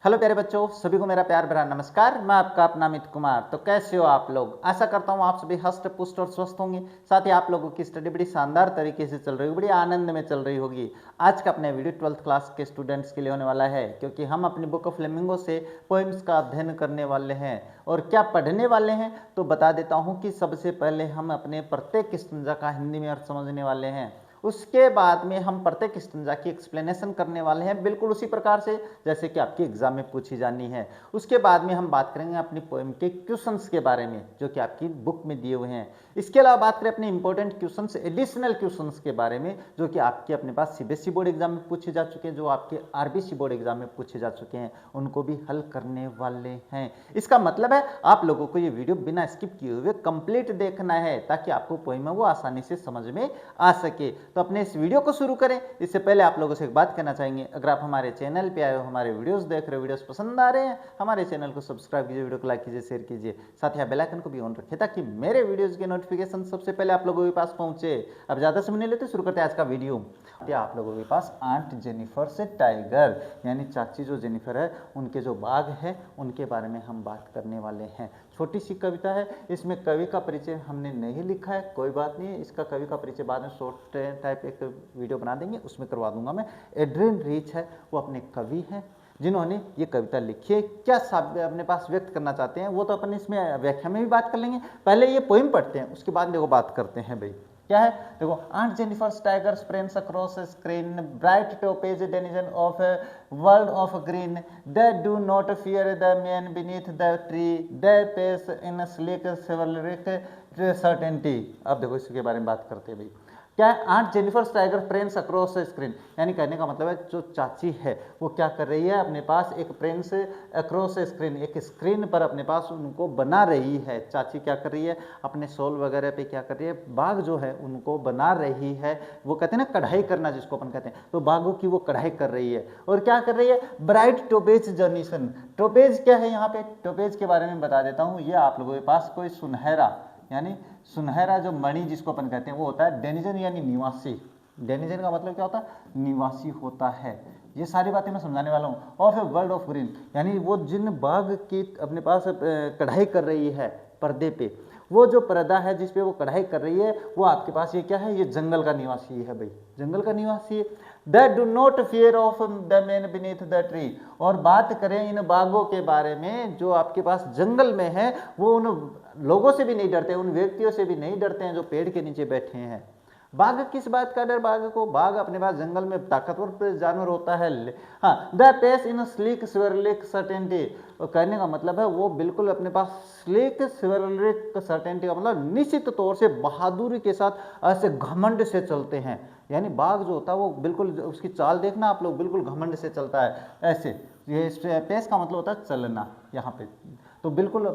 Hello प्यारे बच्चों, सभी को मेरा प्यार भरा नमस्कार। मैं आपका अपना अमित कुमार। तो कैसे हो आप लोग? आशा करता हूँ आप सभी हष्ट पुष्ट और स्वस्थ होंगे। साथ ही आप लोगों की स्टडी बड़ी शानदार तरीके से चल रही होगी, बड़ी आनंद में चल रही होगी। आज का अपने वीडियो 12th क्लास के स्टूडेंट्स के लिए होने वाला है, क्योंकि हम अपनी बुक ऑफ फ्लेमिंगो से पोइम्स का अध्ययन करने वाले हैं। और क्या पढ़ने वाले हैं तो बता देता हूँ कि सबसे पहले हम अपने प्रत्येक स्टैंजा का हिंदी में अर्थ समझने वाले हैं। उसके बाद में हम प्रत्येक स्टैंजा की एक्सप्लेनेशन करने वाले हैं, बिल्कुल उसी प्रकार से जैसे कि आपके एग्जाम में पूछी जानी है। उसके बाद में हम बात करेंगे अपनी पोएम के क्वेश्चंस के बारे में, जो कि आपकी बुक में दिए हुए हैं। इसके अलावा बात करें अपने इंपॉर्टेंट क्वेश्चंस, एडिशनल क्वेश्चंस के बारे में, जो कि आपके अपने पास सीबीएसई बोर्ड एग्जाम में पूछे जा चुके हैं, जो आपके आरबीसी बोर्ड एग्जाम में पूछे जा चुके हैं, उनको भी हल करने वाले हैं। इसका मतलब है आप लोगों को ये वीडियो बिना स्किप किए हुए कंप्लीट देखना है, ताकि आपको पोएम है वो आसानी से समझ में आ सके। तो अपने इस वीडियो को शुरू करें इससे पहले आप लोगों से एक बात कहना चाहेंगे, अगर आप हमारे चैनल पे आए हो, हमारे वीडियोस देख रहे हो, वीडियोस पसंद आ रहे हैं, हमारे चैनल को सब्सक्राइब कीजिए, वीडियो को लाइक कीजिए, शेयर कीजिए, साथ ही बेल आइकन को भी ऑन रखिए, ताकि मेरे वीडियोस के नोटिफिकेशन सबसे पहले आप लोगों के पास पहुंचे। अब ज़्यादा समय नहीं लेते, शुरू करते हैं आज का वीडियो। आप लोगों के पास आंट जेनिफर से टाइगर, यानी चाची जो जेनिफर है उनके जो बाघ है उनके बारे में हम बात करने वाले हैं। छोटी सी कविता है, इसमें कवि का परिचय हमने नहीं लिखा है, कोई बात नहीं है, इसका कवि का परिचय बाद में शॉर्ट टाइप एक वीडियो बना देंगे, उसमें करवा दूंगा मैं। एड्रियन रीच है, वो अपने कवि हैं जिन्होंने ये कविता लिखी है। क्या अपने पास व्यक्त करना चाहते हैं वो तो अपन इसमें व्याख्या में भी बात कर लेंगे। पहले ये पोइम पढ़ते हैं, उसके बाद देखो बात करते हैं भाई क्या है। देखो, aunt Jennifer's tiger spreads across screen bright topaz denizen of a world of green, they do not fear the man beneath the tree, they pace in sleek chivalric certainty. अब देखो इसके बारे में बात करते हैं भाई। क्या है? Aunt Jennifer tiger प्रेंस across screen, यानी कहने का मतलब है जो चाची है वो क्या कर रही है, अपने पास एक प्रेंस अक्रॉस स्क्रीन, एक स्क्रीन पर अपने पास उनको बना रही है। चाची क्या कर रही है, अपने शॉल वगैरह पे क्या कर रही है, बाघ जो है उनको बना रही है। वो कहते हैं ना कढ़ाई करना, जिसको अपन कहते हैं, तो बाघों की वो कढ़ाई कर रही है। और क्या कर रही है, ब्राइट टोपेज जर्निशन। टोपेज क्या है, यहाँ पे टोपेज के बारे में बता देता हूँ। ये आप लोगों के पास कोई सुनहरा, यानी सुनहरा जो मणि जिसको अपन कहते हैं वो होता है डेनिजन, यानी निवासी। डेनिजन का मतलब क्या होता है, निवासी होता है। ये सारी बातें मैं समझाने वाला हूँ। Of a world of green, यानी वो जिन बाघ की अपने पास कढ़ाई कर रही है पर्दे पे, वो जो पर्दा है जिस पे वो कढ़ाई कर रही है, वो आपके पास ये क्या है, ये जंगल का निवासी है भाई, जंगल का निवासी है। That do not fear of the man beneath the tree. और बात करें इन बाघों के बारे में जो आपके पास जंगल में है, वो उन लोगों से भी नहीं डरते, उन व्यक्तियों से भी नहीं डरते हैं जो पेड़ के नीचे बैठे हैं। बाघ किस बात का डर बाघ को, बाघ अपने पास जंगल में ताकतवर जानवर होता है। हाँ, the pace in sleek chivalric certainty, कहने का मतलब है वो बिल्कुल अपने पास स्लीक स्वेरलिक सर्टेनिटी का मतलब निश्चित तौर से बहादुरी के साथ ऐसे घमंड से चलते हैं। यानी बाघ जो होता है वो बिल्कुल, उसकी चाल देखना आप लोग, बिल्कुल घमंड से चलता है ऐसे। ये पेस का मतलब होता है चलना यहाँ पे, तो बिल्कुल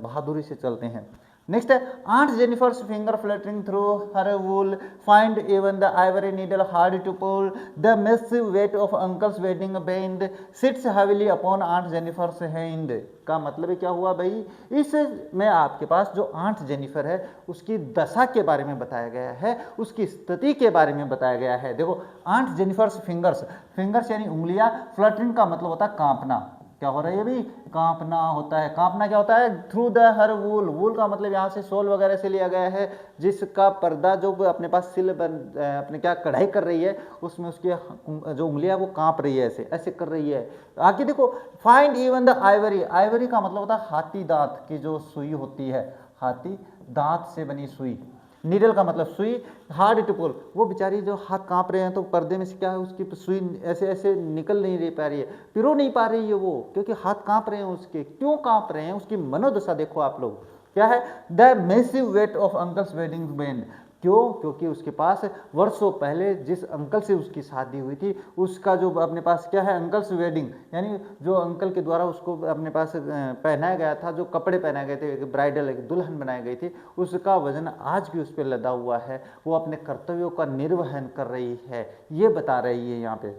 बहादुरी से चलते हैं। नेक्स्ट है, aunt Jennifer's finger fluttering through her wool find even the ivory needle hard to pull, the massive weight of uncle's wedding band sits heavily upon aunt Jennifer's hand. का मतलब क्या हुआ भाई, इसमें आपके पास जो आंट जेनिफर है उसकी दशा के बारे में बताया गया है, उसकी स्थिति के बारे में बताया गया है। देखो, आंट जेनिफर्स फिंगर्स, फिंगर्स यानी उंगलियां, फ्लटरिंग का मतलब होता है कांपना। क्या हो रहा है, ये भी कांपना होता है। कांपना क्या होता है, थ्रू द हर वूल, वूल का मतलब यहाँ से सोल वगैरह से लिया गया है, जिसका पर्दा जो अपने पास सिल अपने क्या कढ़ाई कर रही है, उसमें उसकी जो उंगलियां वो कांप रही है, ऐसे ऐसे कर रही है। आगे देखो, find even the Ivory, Ivory का मतलब होता है हाथी दांत की जो सुई होती है, हाथी दांत से बनी सुई। नीडल का मतलब सुई, हार्ड टू पुल, वो बेचारी जो हाथ कांप रहे हैं तो पर्दे में से क्या है, उसकी सुई ऐसे ऐसे निकल नहीं रह पा रही है, पिरो नहीं पा रही है वो, क्योंकि हाथ कांप रहे हैं उसके। क्यों कांप रहे हैं, उसकी मनोदशा देखो आप लोग। क्या है, the massive weight of uncle's wedding band. क्यों, क्योंकि उसके पास वर्षों पहले जिस अंकल से उसकी शादी हुई थी, उसका जो अपने पास क्या है, अंकल्स वेडिंग, यानी जो अंकल के द्वारा उसको अपने पास पहनाया गया था, जो कपड़े पहनाए गए थे, एक ब्राइडल एक दुल्हन बनाई गई थी, उसका वजन आज भी उस पर लदा हुआ है। वो अपने कर्तव्यों का निर्वहन कर रही है, ये बता रही है यहाँ पे।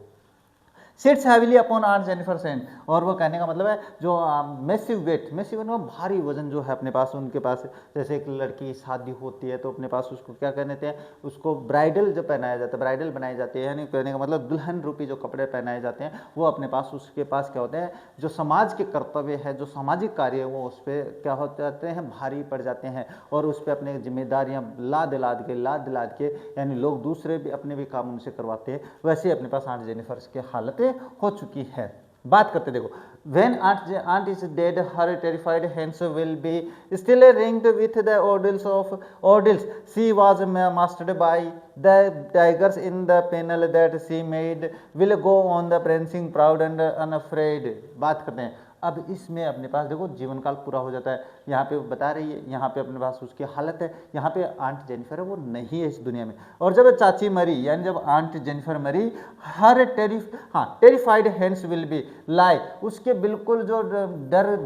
Sits heavily upon aunt Jennifer sent, और वो कहने का मतलब है जो मैसिव वेट, मैसिव वेट में भारी वजन जो है अपने पास, उनके पास जैसे एक लड़की शादी होती है तो अपने पास उसको क्या कहते हैं, उसको ब्राइडल जो पहनाया जाता है, ब्राइडल बनाई जाती है, यानी कहने का मतलब दुल्हन रूपी जो कपड़े पहनाए जाते हैं वो अपने पास, उसके पास क्या होते हैं, जो समाज के कर्तव्य है, जो सामाजिक कार्य है, वो उस पर क्या हो जाते हैं, भारी पड़ जाते हैं, और उस पर अपने जिम्मेदारियाँ लाद लाद के यानी लोग दूसरे भी अपने भी काम उनसे करवाते हैं। वैसे अपने पास आंट जेनिफर की हालतें हो चुकी है। बात करते देखो, when aunt is dead, her terrified hands will be still ringed with the ordeals she was mastered by, the tigers in the panel that she made will go on the prancing proud and unafraid। बात करते हैं अब इसमें अपने पास देखो जीवन काल पूरा हो जाता है, यहाँ पे बता रही है, यहाँ पे अपने पास उसकी हालत है, यहाँ पे आंट जेनिफर है वो नहीं है इस दुनिया में। और जब चाची मरी, यानी जब आंट जेनिफर मरी, her terrified hands will be lie, उसके बिल्कुल जो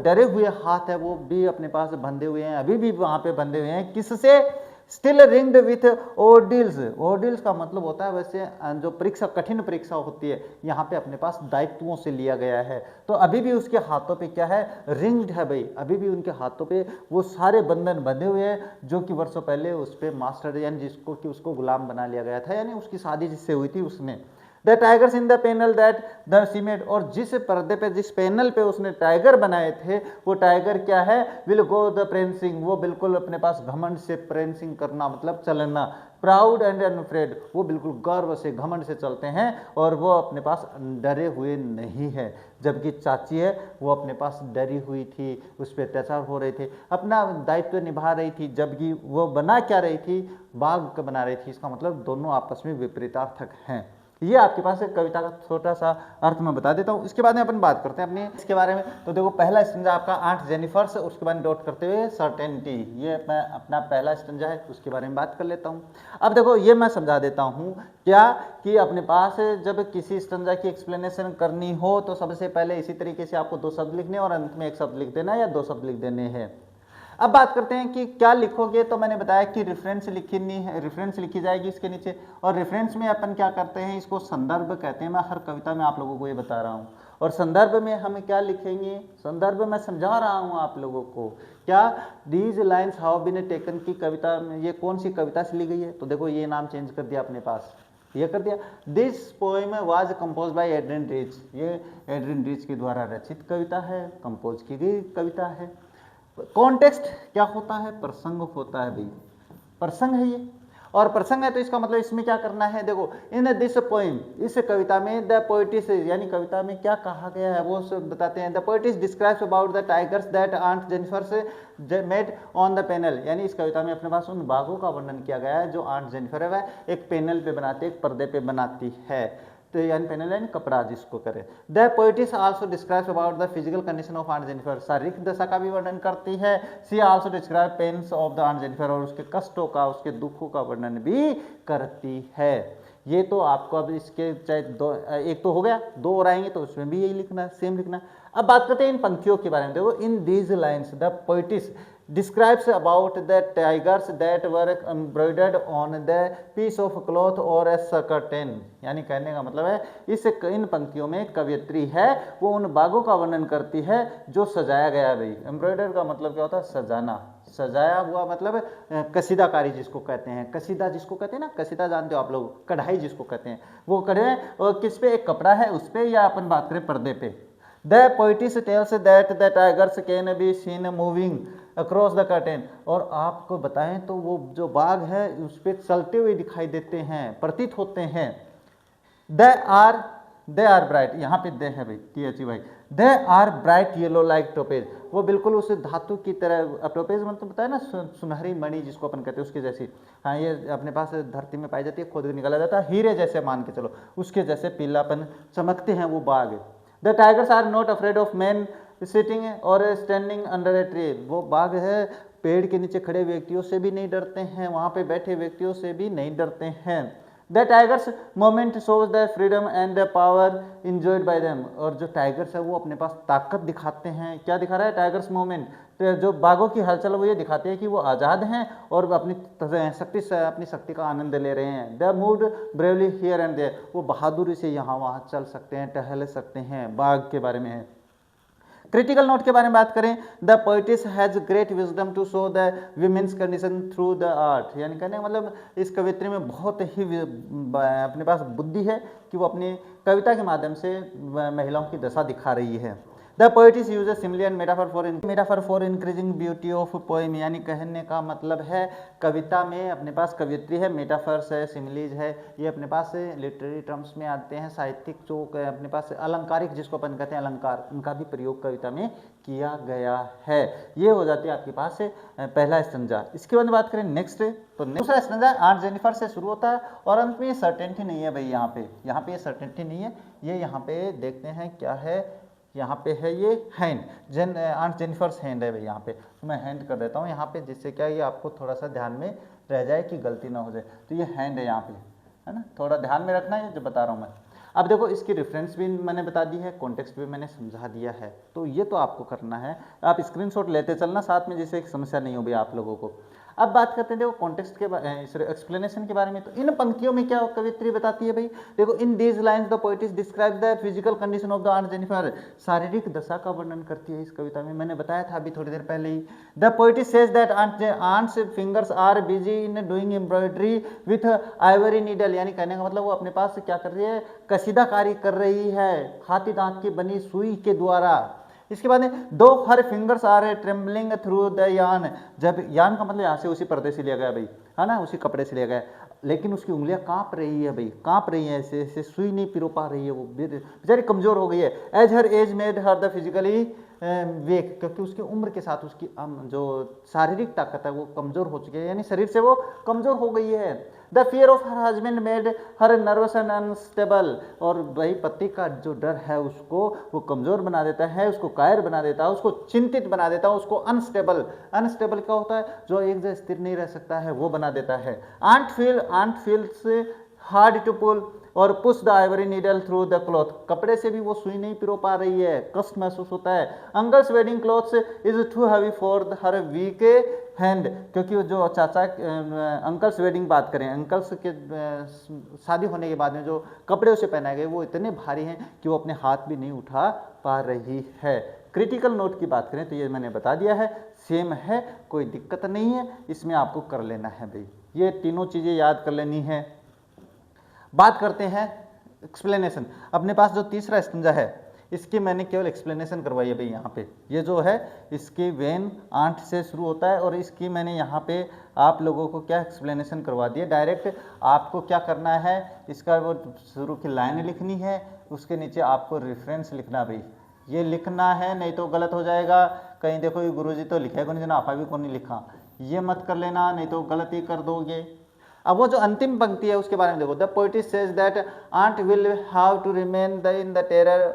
डरे हुए हाथ है वो भी अपने पास बंधे हुए हैं, अभी भी वहाँ पे बंधे हुए हैं, किससे, स्टिल रिंग्ड विथ ओर्डिल्स। ओर्डिल्स का मतलब होता है वैसे जो परीक्षा, कठिन परीक्षा होती है, यहाँ पे अपने पास दायित्वों से लिया गया है, तो अभी भी उसके हाथों पे क्या है, रिंग्ड है भाई, अभी भी उनके हाथों पे वो सारे बंधन बंधे हुए हैं जो कि वर्षों पहले उस पर मास्टर यानी जिसको कि उसको गुलाम बना लिया गया था, यानी उसकी शादी जिससे हुई थी उसने। The tigers in the panel that the seemed, और जिस पर्दे पे, जिस पैनल पे उसने टाइगर बनाए थे, वो टाइगर क्या है, विल गो द प्रेंसिंग, वो बिल्कुल अपने पास घमंड से प्रेंसिंग करना मतलब चलना, प्राउड एंड अनफ्रेड, वो बिल्कुल गर्व से घमंड से चलते हैं, और वो अपने पास डरे हुए नहीं है। जबकि चाची है वो अपने पास डरी हुई थी, उस पर अत्याचार हो रहे थे, अपना दायित्व निभा रही थी, जबकि वो बना क्या रही थी, बाघ का बना रही थी। इसका मतलब दोनों आपस में विपरीतार्थक हैं। ये आपके पास एक कविता का छोटा सा अर्थ मैं बता देता हूँ, इसके बाद में अपन बात करते हैं अपने इसके बारे में। तो देखो पहला स्टंजा आपका आंट जेनिफर से, उसके बाद डॉट करते हुए सर्टेनिटी, ये मैं अपना पहला स्टंजा है, उसके बारे में बात कर लेता हूँ। अब देखो ये मैं समझा देता हूँ क्या कि अपने पास जब किसी स्टंजा की एक्सप्लेनेशन करनी हो तो सबसे पहले इसी तरीके से आपको 2 शब्द लिखने और अंत में 1 शब्द लिख देना या 2 शब्द लिख देने हैं। अब बात करते हैं कि क्या लिखोगे, तो मैंने बताया कि रेफरेंस लिखनी है, रेफरेंस लिखी जाएगी इसके नीचे, और रेफरेंस में अपन क्या करते हैं, इसको संदर्भ कहते हैं। मैं हर कविता में आप लोगों को ये बता रहा हूँ, और संदर्भ में हम क्या लिखेंगे, संदर्भ में समझा रहा हूँ आप लोगों को क्या, these lines have been taken की कविता में ये कौन सी कविता से ली गई है, तो देखो ये नाम चेंज कर दिया अपने पास, ये कर दिया, this poem was compose by Adrienne Rich, ये एड्रियन रिच के द्वारा रचित कविता है, कंपोज की गई कविता है। कॉन्टेक्स्ट क्या होता है, प्रसंग होता है भाई, प्रसंग है ये, और प्रसंग है तो इसका मतलब इसमें क्या करना है, देखो इन दिस पोइम, इस कविता में द पोइटिस यानी कविता में क्या कहा गया है वो सब बताते हैं। The poetess describes about the tigers that aunt Jennifer से मेड ऑन द पैनल, यानी इस कविता में अपने पास उन बाघों का वर्णन किया गया है जो आंट जेनिफर है वह एक पैनल पे बनाती है, एक पर्दे पे बनाती है, तो यानी पैनल यानी कपड़ा जिसको करे। The poetess also describes about the physical condition of aunt Jennifer, शारीरिक दशा का भी वर्णन करती है। She also describe pains of the aunt Jennifer, और उसके कष्टों का, उसके दुखों का वर्णन भी करती है। ये तो आपको अब इसके चाहे दो, एक तो हो गया, 2 और आएंगे तो उसमें भी यही लिखना है, सेम लिखना है। अब बात करते हैं इन पंक्तियों के बारे में। देखो in these lines the पोइटिस describes about the tigers that were embroidered on the piece of cloth or a curtain, यानी कहने का मतलब है इस इन पंक्तियों में कवयित्री है वो उन बाघों का वर्णन करती है जो सजाया गया भाई। एम्ब्रॉयडर का मतलब क्या होता है, सजाना, सजाया हुआ मतलब कसीदाकारी जिसको कहते हैं, कसीदा जिसको कहते हैं ना, कसीदा जानते हो आप लोग, कढ़ाई जिसको कहते हैं, वो कढ़ाई किस पे, एक कपड़ा है उस पे, या अपन बात करें पर्दे पे। The poetess tells that the tigers can be seen moving across the curtain, और आपको बताएं तो वो जो बाघ है उस पर चलते हुए दिखाई देते हैं, प्रतीत होते हैं। दे आर ब्राइट, यहाँ पे दे है भाई, THE भाई, they are bright yellow like topaz, वो बिल्कुल उस धातु की तरह, टोपेज मतलब बताया ना सुनहरी मणि जिसको अपन कहते हैं उसके जैसी, हाँ ये अपने पास धरती में पाई जाती है, खोद के निकाला जाता है, हीरे जैसे मान के चलो, उसके जैसे पीलापन चमकते हैं वो बाघ। The tigers are not afraid of man sitting और स्टैंडिंग अंडर ए ट्री, वो बाघ है पेड़ के नीचे खड़े व्यक्तियों से भी नहीं डरते हैं, वहाँ पे बैठे व्यक्तियों से भी नहीं डरते हैं। The tigers moment shows the freedom and the power enjoyed bye them. और जो टाइगर्स है वो अपने पास ताकत दिखाते हैं। क्या दिखा रहा है टाइगर्स मोमेंट? तो जो बाघों की हलचल वो ये दिखाते हैं कि वो आज़ाद हैं और अपनी शक्ति का आनंद ले रहे हैं। They moved bravely here and there, वो बहादुरी से यहाँ वहाँ चल सकते हैं, टहल सकते हैं। बाघ के बारे में है। क्रिटिकल नोट के बारे में बात करें, the poetess has great wisdom to show the women's condition through the art. यानी कहने का मतलब इस कवित्री में बहुत ही अपने पास बुद्धि है कि वो अपनी कविता के माध्यम से महिलाओं की दशा दिखा रही है। The पोइटिस use simile and metaphor for increasing beauty of poem. यानी कहने का मतलब है कविता में अपने पास कवित्री है, मेटाफर्स है, सिमिलीज है, ये अपने पास लिटरेरी टर्म्स में आते हैं। साहित्यिक जो अपने पास अलंकारिक जिसको अपन कहते हैं अलंकार, उनका भी प्रयोग कविता में किया गया है। ये हो जाती है आपके पास पहला स्टैंजा। इसके बाद बात करें नेक्स्ट, तो दूसरा स्टैंजा आंट जेनिफर से शुरू होता है और अंत में ये सर्टेनिटी नहीं है भाई। यहाँ पे ये सर्टेनिटी नहीं है। ये यहाँ पे देखते हैं क्या है, यहाँ पे है ये हैंड, आंट जेनिफर्स हैंड है भाई। यहाँ पे तो मैं हैंड कर देता हूँ यहाँ पे, जिससे क्या ये आपको थोड़ा सा ध्यान में रह जाए कि गलती ना हो जाए। तो ये हैंड है यहाँ पे, है ना, थोड़ा ध्यान में रखना है जो बता रहा हूँ मैं। अब देखो इसकी रेफरेंस भी मैंने बता दी है, कॉन्टेक्स्ट भी मैंने समझा दिया है। तो ये तो आपको करना है, आप स्क्रीनशॉट लेते चलना साथ में, जिससे एक समस्या नहीं हो भाई आप लोगों को। अब बात करते हैं देखो कॉन्टेक्स्ट के एक्सप्लेनेशन के बारे में। तो इन पंक्तियों में क्या कवित्री बताती है भाई, देखो in these lines the poetess describe the physical condition of the aunt Jennifer. शारीरिक दशा का वर्णन करती है इस कविता में, मैंने बताया था अभी थोड़ी देर पहले ही। The poetess says that aunt's fingers are busy in doing embroidery with ivory needle. यानी कहने का मतलब वो अपने पास क्या कर रही है, कसीदा कार्य कर रही है हाथी दांत की बनी सुई के द्वारा। इसके बाद though her fingers are trembling through the yarn. जब यान का मतलब यहाँ से उसी पर्दे से लिया गया भाई, है ना, उसी कपड़े से लिया गया, लेकिन उसकी उंगलियां कांप रही है भाई, कांप रही है, ऐसे सुई नहीं पिरो पा रही है, वो बेचारी कमजोर हो गई है। As her age made her the physically weak, क्योंकि उसकी उम्र के साथ उसकी जो शारीरिक ताकत है वो कमजोर हो चुकी है, यानी शरीर से वो कमजोर हो गई है। The fear of her husband made her nervous and unstable. और वही पति का जो डर है उसको वो कमजोर बना देता है, उसको कायर बना देता है, उसको चिंतित बना देता है, उसको अनस्टेबल। अनस्टेबल क्या होता है, जो एक जगह स्थिर नहीं रह सकता है, वो बना देता है। Aunt feels hard to pull और push the ivory needle through the cloth. कपड़े से भी वो सुई नहीं पिरो पा रही है, कष्ट महसूस होता है। Uncle's wedding clothes is too heavy for her weak hand, क्योंकि जो चाचा अंकल्स वेडिंग बात करें, अंकल्स के शादी होने के बाद में जो कपड़े उसे पहनाए गए वो इतने भारी हैं कि वो अपने हाथ भी नहीं उठा पा रही है। क्रिटिकल नोट की बात करें तो ये मैंने बता दिया है, सेम है, कोई दिक्कत नहीं है, इसमें आपको कर लेना है भाई, ये तीनों चीज़ें याद कर लेनी है। बात करते हैं एक्सप्लेनेशन। अपने पास जो तीसरा स्टंजा है इसकी मैंने केवल एक्सप्लेनेशन करवाई है भाई। यहाँ पे ये जो है इसकी वेन आंट से शुरू होता है और इसकी मैंने यहाँ पे आप लोगों को क्या एक्सप्लेनेशन करवा दिया। डायरेक्ट आपको क्या करना है, इसका वो शुरू की लाइन लिखनी है, उसके नीचे आपको रेफरेंस लिखना भाई, ये लिखना है, नहीं तो गलत हो जाएगा। कहीं देखो ये गुरुजी तो लिखेगा नहीं, आपा भी कौन नहीं लिखा, ये मत कर लेना, नहीं तो गलत ही कर दोगे। अब वो जो अंतिम पंक्ति है उसके बारे में देखो। The poetess says that aunt will have to remain in the terror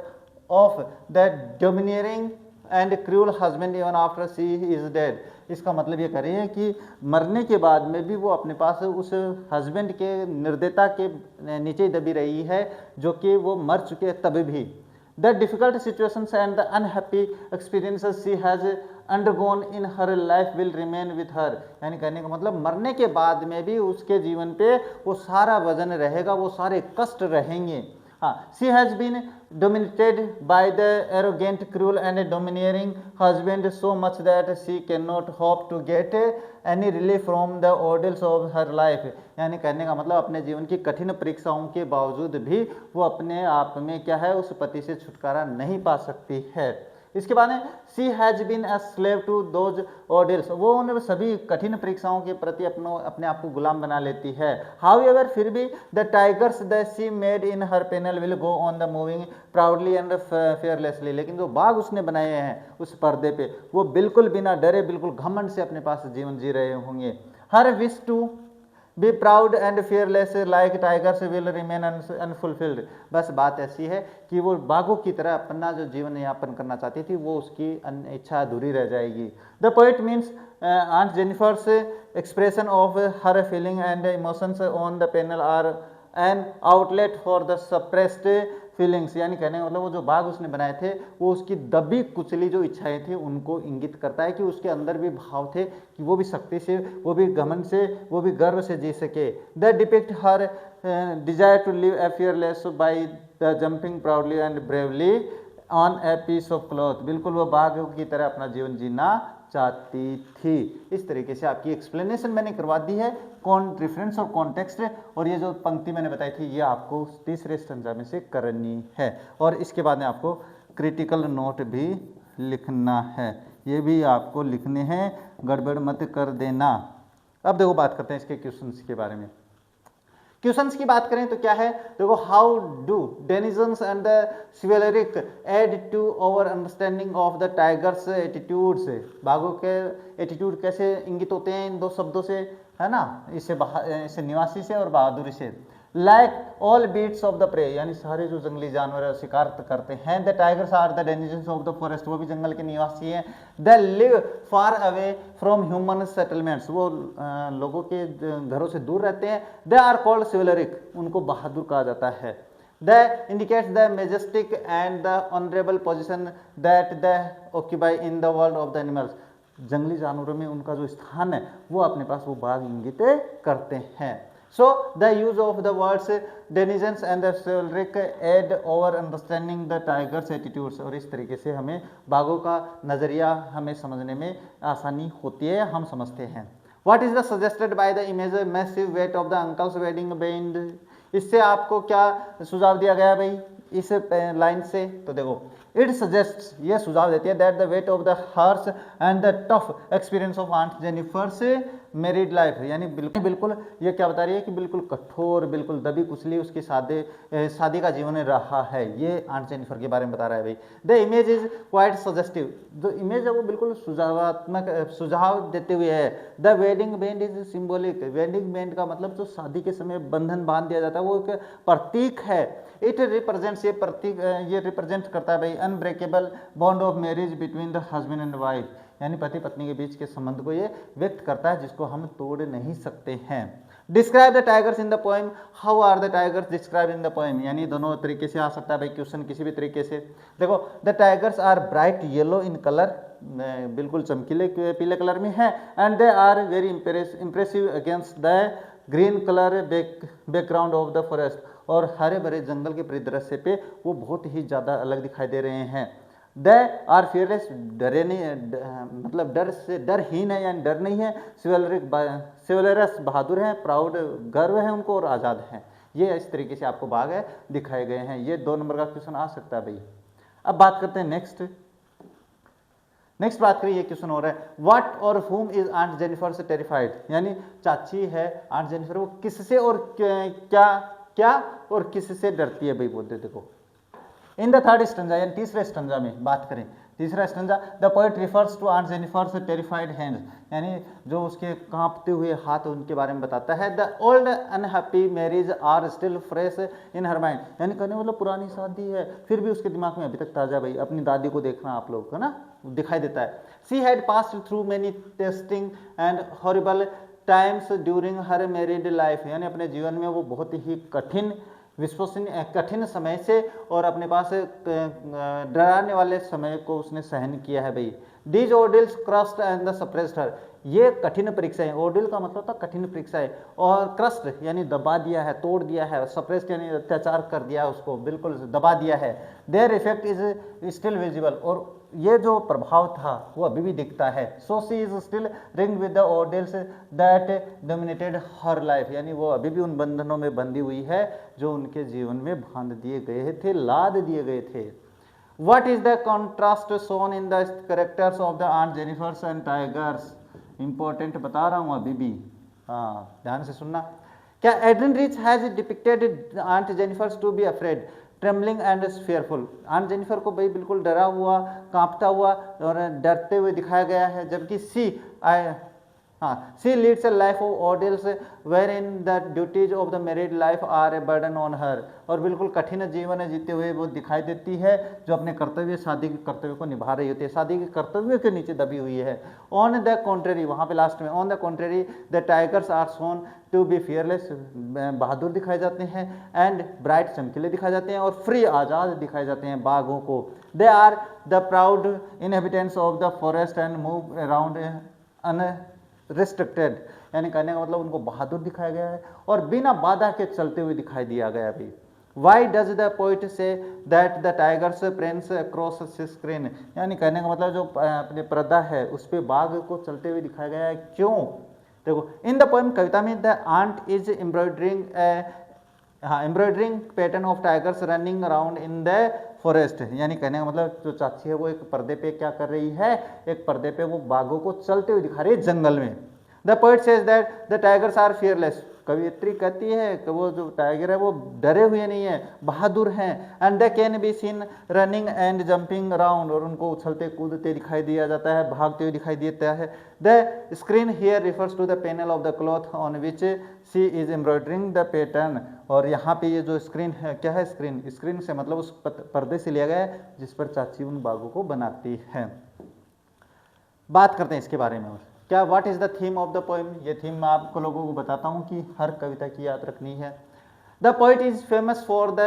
of the domineering and cruel husband even after she is dead. इसका मतलब ये कह रही है कि मरने के बाद में भी वो अपने पास उस हस्बैंड के निर्दयता के नीचे ही दबी रही है, जो कि वो मर चुके तब भी। The difficult situations and the unhappy experiences she has undergone in her life will remain with her। यानी कहने का मतलब मरने के बाद में भी उसके जीवन पे वो सारा वजन रहेगा, वो सारे कष्ट रहेंगे। हाँ, she has been dominated by the arrogant, cruel and domineering husband so much that she cannot hope to get any relief from the ordeals of her life। यानी कहने का मतलब अपने जीवन की कठिन परीक्षाओं के बावजूद भी वो अपने आप में क्या है, उस पति से छुटकारा नहीं पा सकती है। इसके बाद में she has been a slave to those orders, वो उन सभी कठिन परीक्षाओं के प्रति अपने आप को गुलाम बना लेती है। हाउ एवर फिर भी the tigers the she made in her panel will go on the moving proudly and fearlessly. लेकिन जो बाग उसने बनाए हैं उस पर्दे पे, वो बिल्कुल बिना डरे, बिल्कुल घमंड से अपने पास जीवन जी रहे होंगे। Her wish to be proud and fearless like tigers will remain unfulfilled. बस बात ऐसी है कि वो बाघों की तरह अपना जो जीवन यापन करना चाहती थी वो उसकी इच्छा अधूरी रह जाएगी। The poet means aunt Jennifer's expression of her feeling and emotions on the panel are an outlet for the suppressed feelings, यानी कहने का मतलब वो जो बाग उसने बनाए थे वो उसकी दबी कुचली जो इच्छाएं थी उनको इंगित करता है कि उसके अंदर भी भाव थे कि वो भी शक्ति से, वो भी घमंड से, वो भी गर्व से जी सके। They depict her desire to live a fearless by the jumping proudly and bravely on a piece of cloth, बिल्कुल वो बाघ की तरह अपना जीवन जीना चाहती थी। इस तरीके से आपकी एक्सप्लेनेशन मैंने करवा दी है, कौन रेफरेंस और कॉन्टेक्स्ट, और ये जो पंक्ति मैंने बताई थी ये आपको तीसरे स्टैंजा में से करनी है। और इसके बाद में आपको क्रिटिकल नोट भी लिखना है, ये भी आपको लिखने हैं, गड़बड़ मत कर देना। अब देखो बात करते हैं इसके क्वेश्चंस के बारे में। क्वेश्चंस की बात करें तो क्या है, देखो how do denizens and the chivalric aid to our understanding of the tigers attitudes, बाघों के एटीट्यूड कैसे इंगित होते हैं इन दो शब्दों से, है ना, इससे निवासी से और बहादुरी से। Like all beasts of the prey, यानी सारे जो जंगली जानवर शिकार करते हैं, the tigers are the denizens of the forest, वो भी जंगल के निवासी हैं। They live far away from human settlements, वो लोगों के घरों से दूर रहते हैं। दे आर कॉल्ड शिवलरिक, उनको बहादुर कहा जाता है। The indicates the Majestic and the honourable position that the occupy in the world of the animals, जंगली जानवरों में उनका जो स्थान है वो अपने पास वो बाघ इंगित करते हैं। So the use of the words denizens and the chivalric aid over understanding the tiger's attitudes, और इस तरीके से हमें बाघों का नज़रिया हमें समझने में आसानी होती है, हम समझते हैं। What is the suggested by the image massive weight of the uncle's wedding band, इससे आपको क्या सुझाव दिया गया भाई इस लाइन से, तो देखो इट सजेस्ट, ये सुझाव देती है that the weight of the harsh and the tough experience of aunt Jennifer's married life, यानी बिल्कुल ये क्या बता रही है कि बिल्कुल कठोर, बिल्कुल दबी कुचली उसकी शादी का जीवन रहा है, ये आंट जेनिफर के बारे में बता रहा है भाई। The image is quite suggestive, जो इमेज है वो बिल्कुल सुझावात्मक सुझाव देते हुए है। The wedding band is symbolic, wedding band का मतलब जो शादी के समय बंधन बांध दिया जाता है वो एक प्रतीक है। इट रिप्रेजेंट्स, ये प्रतीक ये रिप्रेजेंट करता है भाई unbreakable bond of marriage between the husband and wife, यानी पति पत्नी के बीच के संबंध को ये व्यक्त करता है जिसको हम तोड़ नहीं सकते हैं। Describe the tigers in the poem, how are the tigers describe in the poem, यानी दोनों तरीके से आ सकता है भाई क्वेश्चन किसी भी तरीके से। देखो the tigers are bright yellow in colour, बिल्कुल चमकीले पीले कलर में है, and they are very impressive against the green colour background of the forest, और हरे भरे जंगल के परिदृश्य पे वो बहुत ही ज़्यादा अलग दिखाई दे रहे हैं। दे आर फियरलेस, डरे नहीं, मतलब डर से डरहीन है यानी डर नहीं है। शिवलरस बहादुर हैं, प्राउड गर्व है उनको, और आज़ाद हैं। ये इस तरीके से आपको बाघ है दिखाए गए हैं। ये 2 नंबर का क्वेश्चन आ सकता है भाई। अब बात करते हैं नेक्स्ट बात करिए, ये क्वेश्चन हो रहा है व्हाट और whom इज आंट जेनिफर से टेरिफाइड, यानी चाची है आंट जेनिफर, वो किससे और क्या और किससे डरती है भाई, बोलते देखो। इन द थर्ड स्टैंजा, यानी तीसरे स्टैंजा में बात करें, तीसरा stanza, the poet refers to aunt Jennifer's terrified hands, यानी जो उसके कांपते हुए हाथ उनके बारे में बताता है। The old unhappy marriage are still fresh in her mind, यानी कहने मतलब पुरानी शादी है फिर भी उसके दिमाग में अभी तक ताज़ा भाई। अपनी दादी को देखना आप लोग है ना, दिखाई देता है। She had passed through many testing and horrible times during her married life, यानी अपने जीवन में वो बहुत ही कठिन समय से और अपने पास डराने वाले समय को उसने सहन किया है भाई। These ordeals crushed and the suppressed her, ये कठिन परीक्षाएं, ऑर्डिल का मतलब था कठिन परीक्षाएं, और क्रस्ट यानी दबा दिया है, तोड़ दिया है, सप्रेस्ड यानी अत्याचार कर दिया उसको, बिल्कुल दबा दिया है। Their effect is still visible, और ये जो प्रभाव था वो अभी भी दिखता है। So she is still ring with the ordeals that dominated her life, यानी वो अभी भी उन बंधनों में बंधी हुई है जो उनके जीवन में बांध दिए गए थे, लाद दिए गए थे। What is the contrast shown in the characters of the Aunt Jennifers and Tigers? Important बता रहा हूँ अभी भी, हाँ ध्यान से सुनना। क्या Adrienne Rich has depicted aunt Jennifer's to be afraid, trembling and fearful, aunt Jennifer को भाई बिल्कुल डरा हुआ, कांपता हुआ और डरते हुए दिखाया गया है, जबकि हाँ, she leads a life of ordeals where in the duties of the married life are a burden on her, और बिल्कुल कठिन जीवन जीते हुए वो दिखाई देती है जो अपने कर्तव्य, शादी के कर्तव्य को निभा रही होती है, शादी के कर्तव्य के नीचे दबी हुई है। ऑन द कॉन्ट्रेरी, वहाँ पे लास्ट में on the contrary the tigers are shown to be fearless, बहादुर दिखाए जाते हैं, एंड ब्राइट, चमकीले दिखाए जाते हैं, और फ्री, आज़ाद दिखाए जाते हैं बाघों को। They are the proud inhabitants of the forest and move around unrestricted, यानी कहने का मतलब उनको बहादुर दिखाया गया है और बिना बाधा के चलते हुए दिखाई दिया गया भी। Why does the poet say that the tigers Prince across screen, यानी कहने का मतलब जो अपने पर्दा है उस पर बाघ को चलते हुए दिखाया गया है, क्यों? देखो, इन द पोएम, कविता में, the aunt is embroidering embroidering pattern of tigers running around in the forest, यानी कहने का मतलब जो चाची है वो एक पर्दे पे क्या कर रही है, एक पर्दे पे वो बाघों को चलते हुए दिखा रही है जंगल में। The poet says that the tigers are fearless, कवियत्री कहती है कि वो जो टाइगर है वो डरे हुए नहीं है, बहादुर हैं। And they can be scene running and jumping around, और उनको उछलते कूदते दिखाई दिया जाता है, भागते हुए दिखाई देता है। The screen here refers to the panel of the cloth on which she is embroidering the pattern, और यहाँ पे ये जो स्क्रीन है, क्या है स्क्रीन? स्क्रीन से मतलब उस पर्दे से लिया गया है जिस पर चाची उन बागों को बनाती है। बात करते हैं इसके बारे में, क्या what is the theme of the poem. ये थीम मैं आपको लोगों को बताता हूँ कि हर कविता की याद रखनी है। The poet is famous for the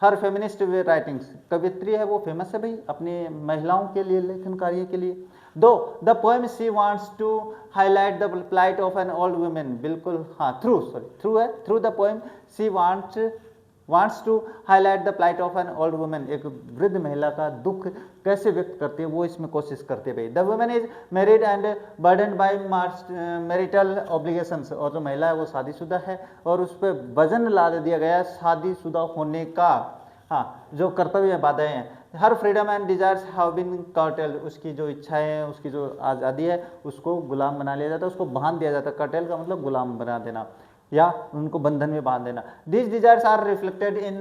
her feminist writings, कवित्री है वो फेमस है भाई अपनी महिलाओं के लिए लेखन कार्य के लिए। Through the poem she wants to highlight the plight of an old women, बिल्कुल हाँ, through the poem she wants to highlight the plight of an old women, एक वृद्ध महिला का दुख कैसे व्यक्त करते हैं वो इसमें कोशिश करते हैं भाई। The women is married and burden bye marital obligations, और जो महिला है वो शादीशुदा है और उस पर वजन लाद दिया गया है शादीशुदा होने का, हाँ, जो कर्तव्य बाधाएं हैं। Her freedom and desires have been curtailed, उसकी जो इच्छाएं हैं, उसकी जो आज़ादी है उसको गुलाम बना लिया जाता है, उसको बांध दिया जाता है। कर्टेल का मतलब गुलाम बना देना या उनको बंधन में बांध देना। This desires are reflected in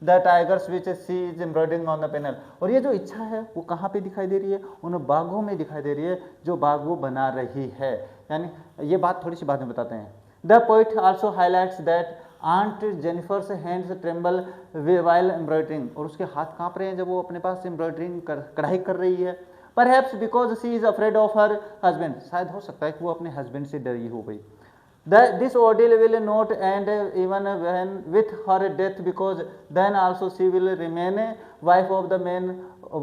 the tigers which she is embroidering on the panel, और ये जो इच्छा है वो कहाँ पे दिखाई दे रही है? उन बाघों में दिखाई दे रही है जो बाघ वो बना रही है। यानी ये बात थोड़ी सी बाद में बताते हैं। The poet also highlights that aunt Jennifer's hands tremble while embroidering, और उसके हाथ कांप रहे हैं जब वो अपने पास एम्ब्रॉयडरिंग कढ़ाई कर रही है। Perhaps because she is afraid of her husband, शायद हो सकता है कि वो अपने हस्बैंड से डरी हो गई। This ordeal will not end even when with her death, because then also she will remain wife of the man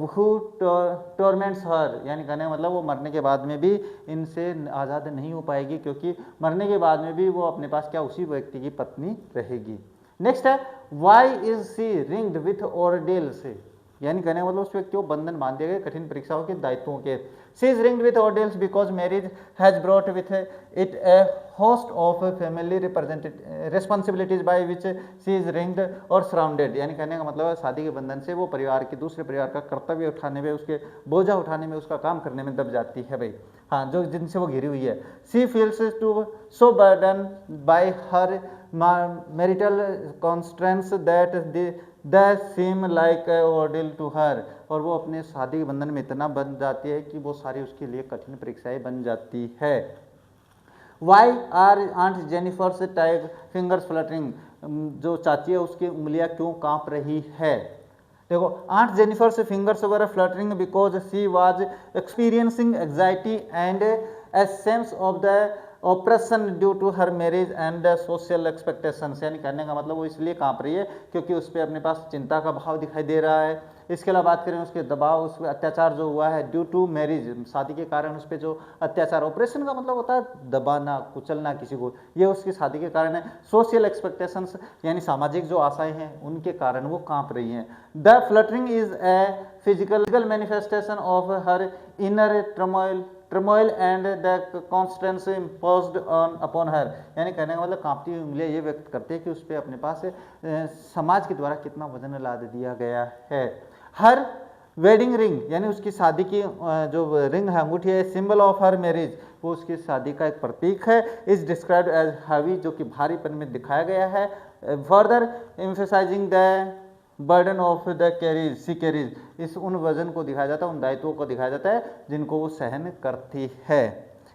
who torments her, यानी कहने का मतलब वो मरने के बाद में भी इनसे आज़ाद नहीं हो पाएगी, क्योंकि मरने के बाद में भी वो अपने पास क्या उसी व्यक्ति की पत्नी रहेगी। नेक्स्ट है why is she ringed with ordeals, यानी कहने का मतलब उस व्यक्ति को बंधन बांध दिया गया कठिन परीक्षाओं के दायित्वों के। She is ringed with ordeals because marriage has brought with it a host of family responsibilities by which she is ringed और सराउंडेड, यानी कहने का मतलब शादी के बंधन से वो परिवार के दूसरे परिवार का कर्तव्य उठाने में, उसके बोझा उठाने में, उसका काम करने में दब जाती है भाई, हाँ, जो जिनसे वो घिरी हुई है। She feels too so burden by her marital constraints that that seem like a ordeal to her, और वो अपने शादी के बंधन में इतना बन जाती है कि वो सारी उसके लिए कठिन परीक्षाएं बन जाती है। वाई आर आंट जेनिफर्स टाइग फिंगर्स फ्लटरिंग, जो चाची है उसकी उंगलियां क्यों कांप रही है? देखो, आंट जेनिफर्स फिंगर्स वगैरह fluttering because she was experiencing anxiety and a sense of the oppression due to her marriage and social expectations, यानी कहने का मतलब वो इसलिए कांप रही है क्योंकि उस पर अपने पास चिंता का भाव दिखाई दे रहा है। इसके अलावा बात करें उसके दबाव, उस पर अत्याचार जो हुआ है ड्यू टू मैरिज, शादी के कारण उस पर जो अत्याचार, ऑपरेशन का मतलब होता है दबाना, कुचलना किसी को, ये उसकी शादी के कारण है। सोशल एक्सपेक्टेशंस यानी सामाजिक जो आशाएं हैं उनके कारण वो कांप रही हैं। The fluttering is a physical manifestation of her inner turmoil and the constraints imposed on upon her, यानी कहने का मतलब कांपती हुई उंगलियां ये व्यक्त करती है कि उस पर अपने पास समाज के द्वारा कितना वजन लाद दिया गया है। हर वेडिंग रिंग यानी उसकी शादी की जो रिंग है, अंगूठी है, सिंबल ऑफ हर मैरिज, वो उसकी शादी का एक प्रतीक है। इज डिस्क्राइब्ड एज हैवी, जो कि भारीपन में दिखाया गया है। Further emphasising the burden of the carries, she carries, इस उन वजन को दिखाया जाता है, उन दायित्वों को दिखाया जाता है जिनको वो सहन करती है।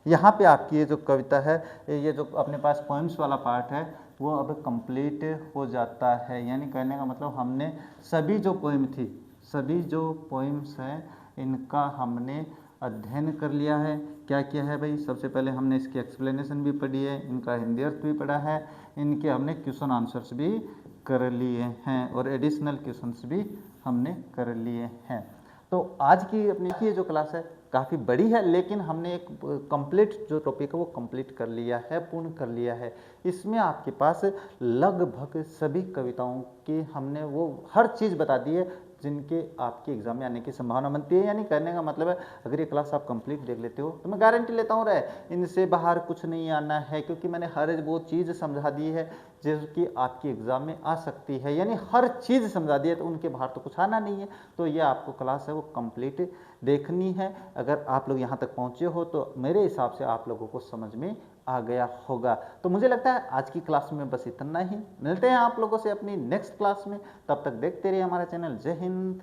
यहाँ पे आपकी ये जो कविता है, ये जो अपने पास पोइम्स वाला पार्ट है वो अब कंप्लीट हो जाता है। यानी कहने का मतलब हमने सभी जो पोइम थी, सभी जो पोइम्स हैं इनका हमने अध्ययन कर लिया है। क्या किया है भाई, सबसे पहले हमने इसकी एक्सप्लेनेशन भी पढ़ी है, इनका हिंदी अर्थ भी पढ़ा है, इनके हमने क्वेश्चन आंसर्स भी कर लिए हैं और एडिशनल क्वेश्चंस भी हमने कर लिए हैं। तो आज की अपनी की जो क्लास है काफ़ी बड़ी है, लेकिन हमने एक कंप्लीट जो टॉपिक है वो कंप्लीट कर लिया है, पूर्ण कर लिया है। इसमें आपके पास लगभग सभी कविताओं के हमने वो हर चीज़ बता दी है जिनके आपके एग्जाम में आने की संभावना बनती है। यानी कहने का मतलब है अगर ये क्लास आप कंप्लीट देख लेते हो तो मैं गारंटी लेता हूँ रहे इनसे बाहर कुछ नहीं आना है, क्योंकि मैंने हर वो चीज़ समझा दी है जो कि आपकी एग्जाम में आ सकती है। यानी हर चीज़ समझा दी है, तो उनके बाहर तो कुछ आना नहीं है। तो ये आपको क्लास है वो कंप्लीट देखनी है। अगर आप लोग यहाँ तक पहुँचे हो तो मेरे हिसाब से आप लोगों को समझ में आ गया होगा। तो मुझे लगता है आज की क्लास में बस इतना ही। मिलते हैं आप लोगों से अपनी नेक्स्ट क्लास में, तब तक देखते रहिए हमारा चैनल। जय हिंद,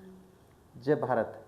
जय भारत।